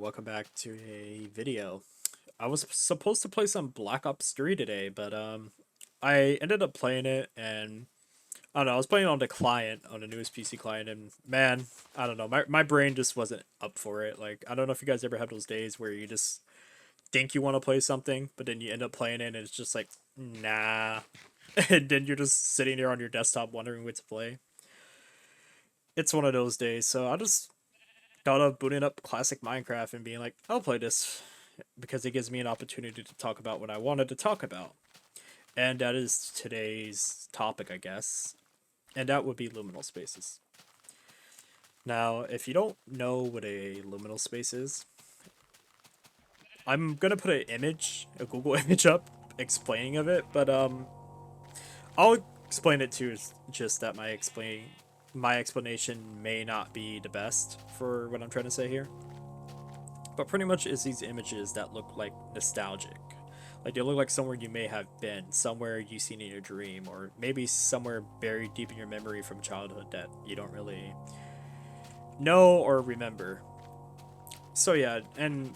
Welcome back to a video. I was supposed to play some Black Ops 3 today, but I ended up playing it and I don't know, I was playing on the client, on the newest PC client, and man, I don't know, my brain just wasn't up for it. Like, I don't know if you guys ever have those days where you just think you want to play something, but then you end up playing it and it's just like, nah. And then you're just sitting there on your desktop wondering what to play. It's one of those days, so I just thought of booting up classic Minecraft and being like, I'll play this because it gives me an opportunity to talk about what I wanted to talk about. And that is today's topic, I guess. And that would be liminal spaces. Now, if you don't know what a liminal space is, I'm gonna put an image, a Google image up explaining of it, but I'll explain it too. Just that my explanation may not be the best for what I'm trying to say here. But pretty much it's these images that look like nostalgic. Like they look like somewhere you may have been, somewhere you've seen in your dream, or maybe somewhere buried deep in your memory from childhood that you don't really know or remember. So yeah, and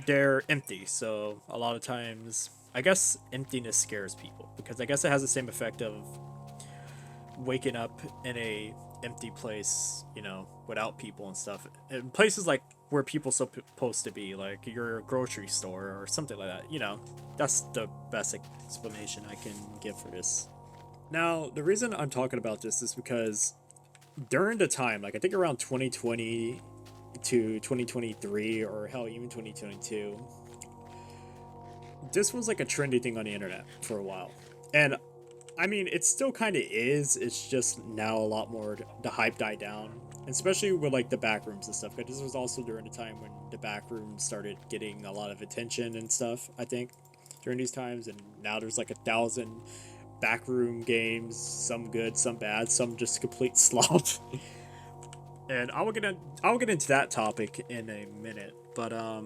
they're empty. So a lot of times, I guess emptiness scares people because I guess it has the same effect of waking up in a empty place, without people and stuff. In places like where people supposed to be, like your grocery store or something like that. That's the best explanation I can give for this. Now, the reason I'm talking about this is because during the time, like I think around 2020 to 2023, or hell, even 2022, this was like a trendy thing on the internet for a while. And I mean, it still kind of is. It's just now a lot more. The hype died down, especially with like the back rooms and stuff. Because this was also during the time when the back rooms started getting a lot of attention and stuff. I think during these times, and now there's like 1,000 backroom games. Some good, some bad, some just complete slop. And I'll get into that topic in a minute. But I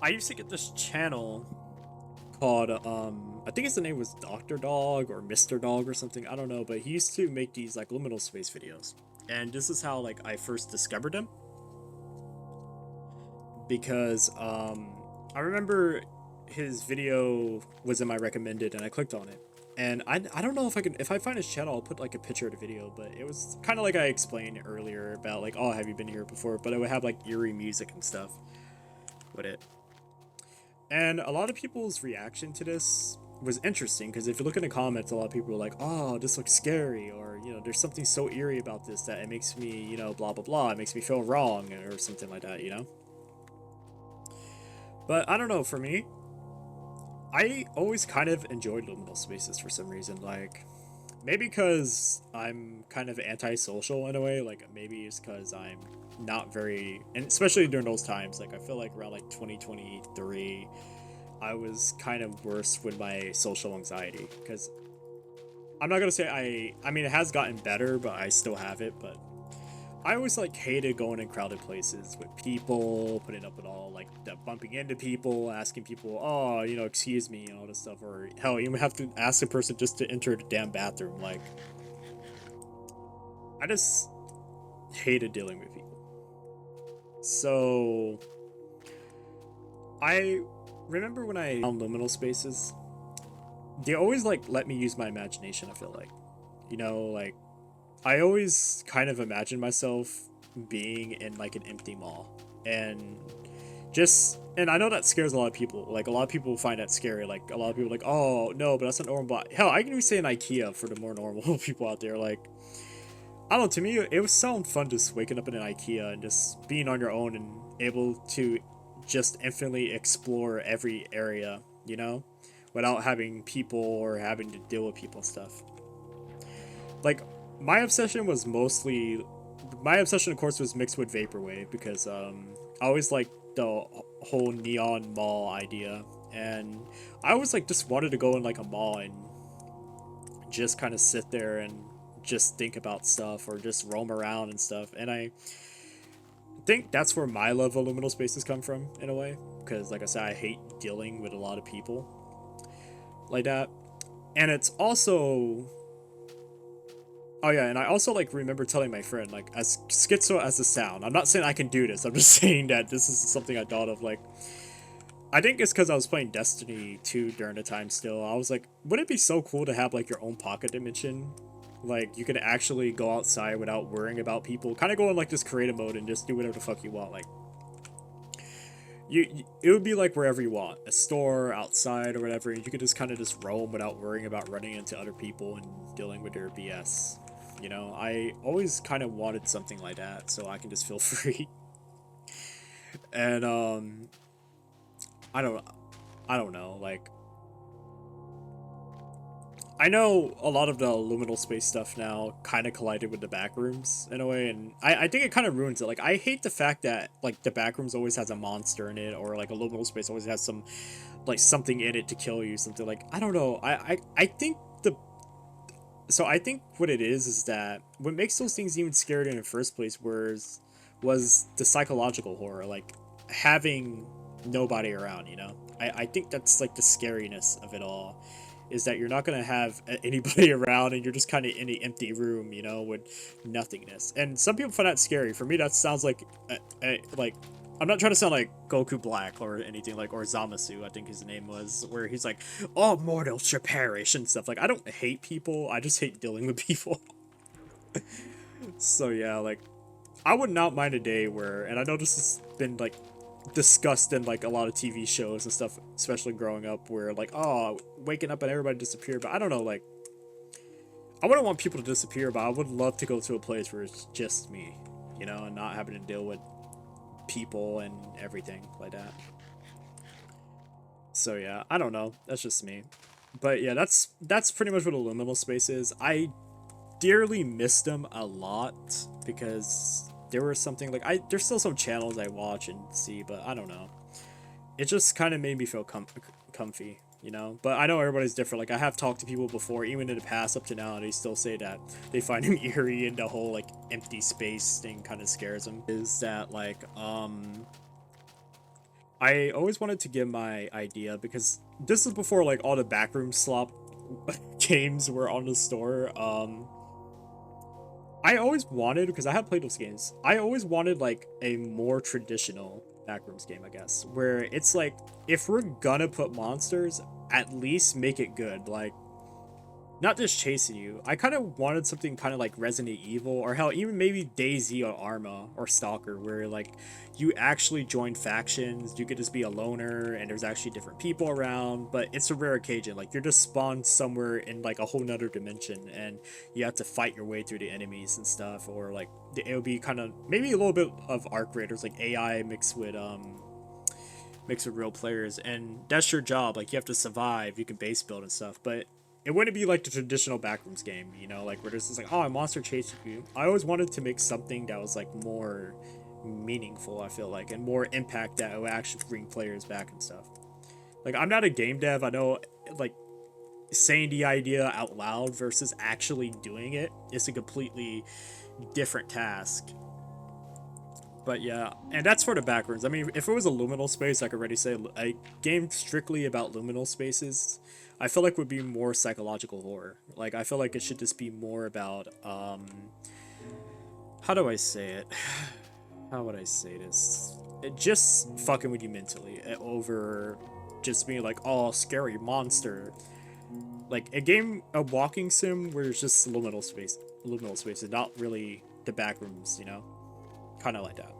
used to get this channel called I think his name was Dr. Dog or Mr. Dog or something. I don't know, but he used to make these like liminal space videos. And this is how like I first discovered him because I remember his video was in my recommended and I clicked on it. And I don't know if I find his channel I'll put like a picture of the video, but it was kind of like I explained earlier about like, oh, have you been here before? But it would have like eerie music and stuff with it. And a lot of people's reaction to this was interesting because if you look in the comments, a lot of people were like, "Oh, this looks scary," or "There's something so eerie about this that it makes me, blah blah blah. It makes me feel wrong," or something like that. But I don't know. For me, I always kind of enjoyed liminal spaces for some reason. Like maybe because I'm kind of antisocial in a way. Like maybe it's because I'm not very, and especially during those times. Like I feel like around like 2023. I was kind of worse with my social anxiety because I'm not gonna say I mean it has gotten better, but I still have it. But I always like hated going in crowded places with people, putting up with all like the bumping into people, asking people, oh, excuse me, and all this stuff, or hell, you have to ask a person just to enter the damn bathroom. Like, I just hated dealing with people. So I remember when I found liminal spaces, they always like let me use my imagination. I feel like, like I always kind of imagine myself being in like an empty mall and and I know that scares a lot of people. Like a lot of people find that scary. Like a lot of people are like, oh no, but that's not normal. But hell, I can even say an IKEA for the more normal people out there. Like I don't know. To me, it was so fun just waking up in an IKEA and just being on your own and able to just infinitely explore every area. Without having people or having to deal with people and stuff. Like my obsession was mostly my obsession of course was mixed with vaporwave because I always liked the whole neon mall idea, and I always like just wanted to go in like a mall and just kind of sit there and just think about stuff or just roam around and stuff. And I think that's where my love of liminal spaces come from in a way, because like I said, I hate dealing with a lot of people like that. And it's also Oh yeah, and I also like remember telling my friend, like, as schizo as the sound, I'm not saying I can do this, I'm just saying that this is something I thought of. Like, I think it's because I was playing Destiny 2 during the time still. I was like, wouldn't it be so cool to have like your own pocket dimension? Like, you could actually go outside without worrying about people. Kind of go in like this creative mode and just do whatever the fuck you want. Like, it would be like wherever you want, a store, outside, or whatever. And you could just kind of just roam without worrying about running into other people and dealing with their BS. You know, I always kind of wanted something like that, so I can just feel free. And I don't, I don't know. Like, I know a lot of the liminal space stuff now kind of collided with the backrooms in a way, and I think it kind of ruins it. Like, I hate the fact that like the backrooms always has a monster in it, or like a liminal space always has some like something in it to kill you, something like, I don't know. I think the so I think what it is that what makes those things even scarier in the first place was the psychological horror, like having nobody around. You know, I think that's like the scariness of it all, is that you're not gonna have anybody around and you're just kind of in an empty room, you know, with nothingness. And some people find that scary. For me, that sounds like like, I'm not trying to sound like Goku Black or anything, like, or Zamasu, I think his name was, where he's like, all mortals shall perish and stuff. Like, I don't hate people, I just hate dealing with people. So yeah, like, I would not mind a day where, and I know this has been like discussed in like a lot of TV shows and stuff, especially growing up, where like, oh, waking up and everybody disappeared. But I don't know, like, I wouldn't want people to disappear, but I would love to go to a place where it's just me, you know, and not having to deal with people and everything like that. So yeah, I don't know. That's just me. But yeah, that's pretty much what a liminal space is. I dearly missed them a lot because there was something like, I there's still some channels I watch and see, but I don't know. It just kind of made me feel comfy, you know. But I know everybody's different. Like, I have talked to people before, even in the past up to now, and they still say that they find him eerie, and the whole like empty space thing kind of scares them. Is that like I always wanted to give my idea, because this is before like all the backroom slop games were on the store. I always wanted, because I have played those games, I always wanted like a more traditional backrooms game, I guess, where it's like, if we're gonna put monsters, at least make it good. Like, not just chasing you. I kind of wanted something kind of like Resident Evil, or hell, even maybe DayZ or Arma or Stalker, where like you actually join factions, you could just be a loner, and there's actually different people around, but it's a rare occasion. Like, you're just spawned somewhere in like a whole nother dimension, and you have to fight your way through the enemies and stuff, or like it would be kind of maybe a little bit of Arc Raiders, like AI mixed with real players, and that's your job. Like, you have to survive, you can base build and stuff, but it wouldn't be like the traditional backrooms game, you know, like where there's just like, oh, a monster chasing you. I always wanted to make something that was like more meaningful, I feel like, and more impact that would actually bring players back and stuff. Like, I'm not a game dev. I know, like, saying the idea out loud versus actually doing it is a completely different task. But yeah, and that's for the backrooms. I mean, if it was a liminal space, I could already say a game strictly about liminal spaces, I feel like would be more psychological horror. Like, I feel like it should just be more about how do I say it? How would I say this? It just fucking with you mentally over just being like, oh, scary monster. Like a game, a walking sim where it's just liminal space, and not really the backrooms, you know, kind of like that.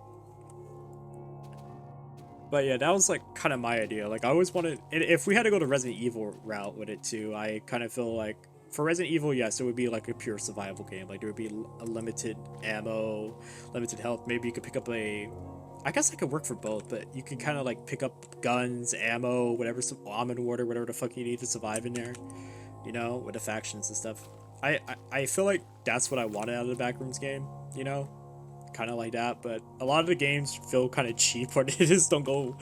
But yeah, that was like kind of my idea. Like, I always wanted, if we had to go the Resident Evil route with it too, I kind of feel like for Resident Evil, yes, it would be like a pure survival game. Like, there would be a limited ammo, limited health. Maybe you could pick up I guess I could work for both, but you can kind of like pick up guns, ammo, whatever, some almond water, whatever the fuck you need to survive in there, you know, with the factions and stuff. I feel like that's what I wanted out of the Backrooms game, you know, kind of like that. But a lot of the games feel kind of cheap, or they just don't go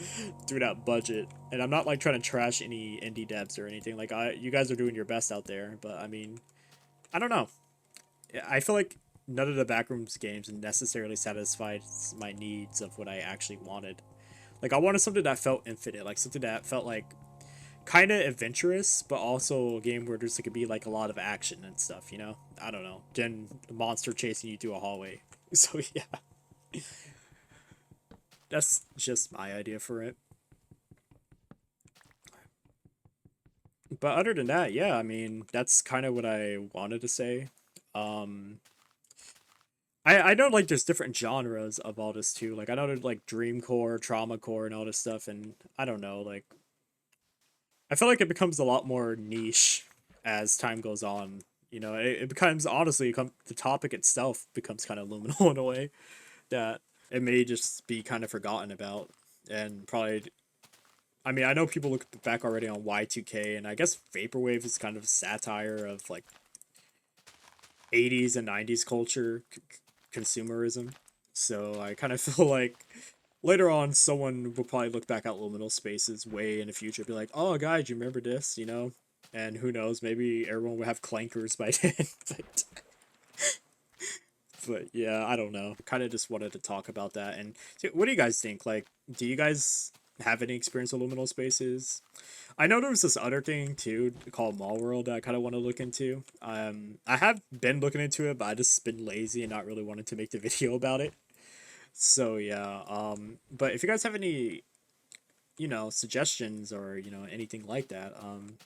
through that budget. And I'm not like trying to trash any indie devs or anything. Like, you guys are doing your best out there, but I mean, I don't know. I feel like none of the Backrooms games necessarily satisfied my needs of what I actually wanted. Like, I wanted something that felt infinite, like something that felt like kind of adventurous, but also a game where there's like, could be like a lot of action and stuff. You know, I don't know. Then the monster chasing you through a hallway. So yeah, that's just my idea for it. But other than that, yeah, I mean, that's kind of what I wanted to say. Um, I know like there's different genres of all this too. Like I know there's like dreamcore, trauma core, and all this stuff, and I don't know. Like I feel like it becomes a lot more niche as time goes on. You know, it becomes honestly the topic itself becomes kind of liminal in a way that it may just be kind of forgotten about, and probably. I mean, I know people look back already on Y2K, and I guess vaporwave is kind of a satire of like 80s and 90s culture consumerism. So I kind of feel like later on someone will probably look back at liminal spaces way in the future, be like, "Oh, guys, you remember this?" You know, and who knows, maybe everyone will have clankers by then. But yeah, I don't know. Kind of just wanted to talk about that. And so what do you guys think? Like, do you guys have any experience with liminal spaces? I know there was this other thing too called Mall World that I kind of want to look into. I have been looking into it, but I just been lazy and not really wanted to make the video about it. So yeah, but if you guys have any, suggestions or anything like that,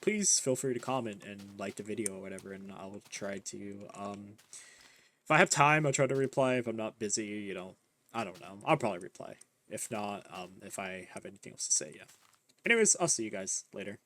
please feel free to comment and like the video or whatever, and I'll try to if I have time, I'll try to reply. If I'm not busy, I don't know. I'll probably reply. If not, if I have anything else to say, yeah. Anyways, I'll see you guys later.